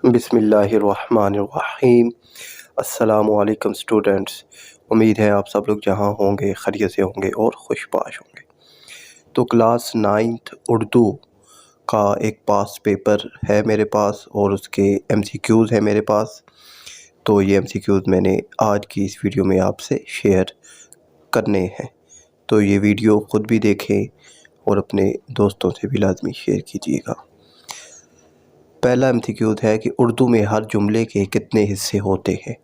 بسم اللہ الرحمن الرحیم۔ السلام علیکم اسٹوڈنٹس، امید ہے آپ سب لوگ جہاں ہوں گے خیریت سے ہوں گے اور خوش باش ہوں گے۔ تو کلاس 9 اردو کا ایک پاس پیپر ہے میرے پاس اور اس کے ایم سی کیوز ہیں میرے پاس۔ تو یہ ایم سی کیوز میں نے آج کی اس ویڈیو میں آپ سے شیئر کرنے ہیں، تو یہ ویڈیو خود بھی دیکھیں اور اپنے دوستوں سے بھی لازمی شیئر کیجیے گا۔ پہلا ایم سی کیو ہے کہ اردو میں ہر جملے کے کتنے حصے ہوتے ہیں؟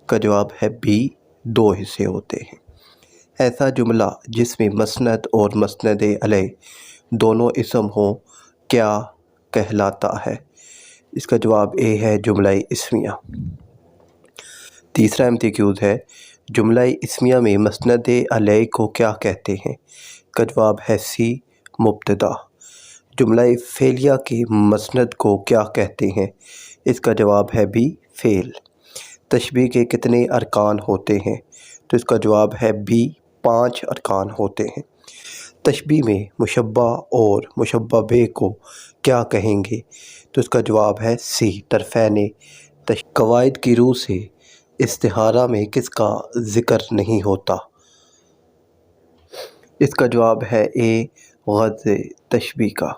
کا جواب ہے بی، 2 حصے ہوتے ہیں۔ ایسا جملہ جس میں مسند اور مسند علیہ دونوں اسم ہوں کیا کہلاتا ہے؟ اس کا جواب اے ہے جملہ اسمیہ۔ تیسرا ایم سی کیو ہے جملہ اسمیہ میں مسند علیہ کو کیا کہتے ہیں؟ کا جواب ہے سی، مبتدا۔ جملہ فعلیہ کے مسند کو کیا کہتے ہیں؟ اس کا جواب ہے بی، فعل۔ تشبیہ کے کتنے ارکان ہوتے ہیں؟ تو اس کا جواب ہے بی، 5 ارکان ہوتے ہیں۔ تشبیہ میں مشبہ اور مشبہ بہ کو کیا کہیں گے؟ تو اس کا جواب ہے سی، طرفین تشبیہ۔ قواعد کی روح سے استعارہ میں کس کا ذکر نہیں ہوتا؟ اس کا جواب ہے اے، غرض تشبیہ کا۔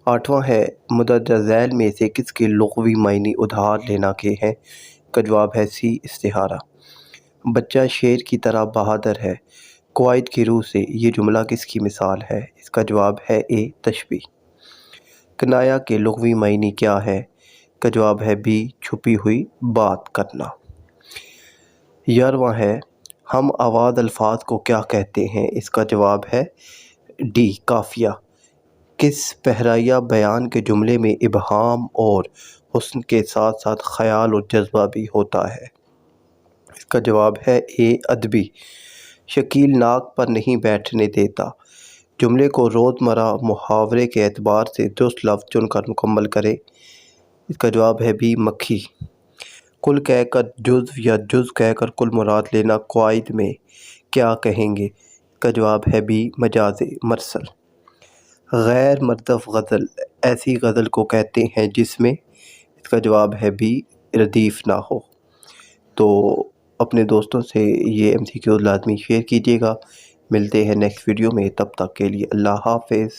8واں ہے مندرجہ ذیل میں سے کس کے لغوی معنی ادھار لینا کے ہیں؟ کا جواب ہے سی، استعارہ۔ بچہ شیر کی طرح بہادر ہے، قواعد کی روح سے یہ جملہ کس کی مثال ہے؟ اس کا جواب ہے اے، تشبیہ۔ کنایہ کے لغوی معنی کیا ہے؟ کا جواب ہے بی، چھپی ہوئی بات کرنا۔ 11واں ہے ہم آواز الفاظ کو کیا کہتے ہیں؟ اس کا جواب ہے ڈی، قافیہ۔ کس پہرائیہ بیان کے جملے میں ابہام اور حسن کے ساتھ ساتھ خیال اور جذبہ بھی ہوتا ہے؟ اس کا جواب ہے اے، ادبی۔ شکیل ناک پر نہیں بیٹھنے دیتا، جملے کو روزمرہ محاورے کے اعتبار سے درست لفظ چن کر مکمل کرے۔ اس کا جواب ہے بی، مکھی۔ کل کہہ کر جزو یا جز کہہ کر کل مراد لینا قواعد میں کیا کہیں گے؟ اس کا جواب ہے بی، مجاز مرسل۔ غیر مردف غزل ایسی غزل کو کہتے ہیں جس میں؟ اس کا جواب ہے بی، ردیف نہ ہو۔ تو اپنے دوستوں سے یہ ایم سی کیو لازمی شیئر کیجیے گا۔ ملتے ہیں نیکسٹ ویڈیو میں، تب تک کے لیے اللہ حافظ۔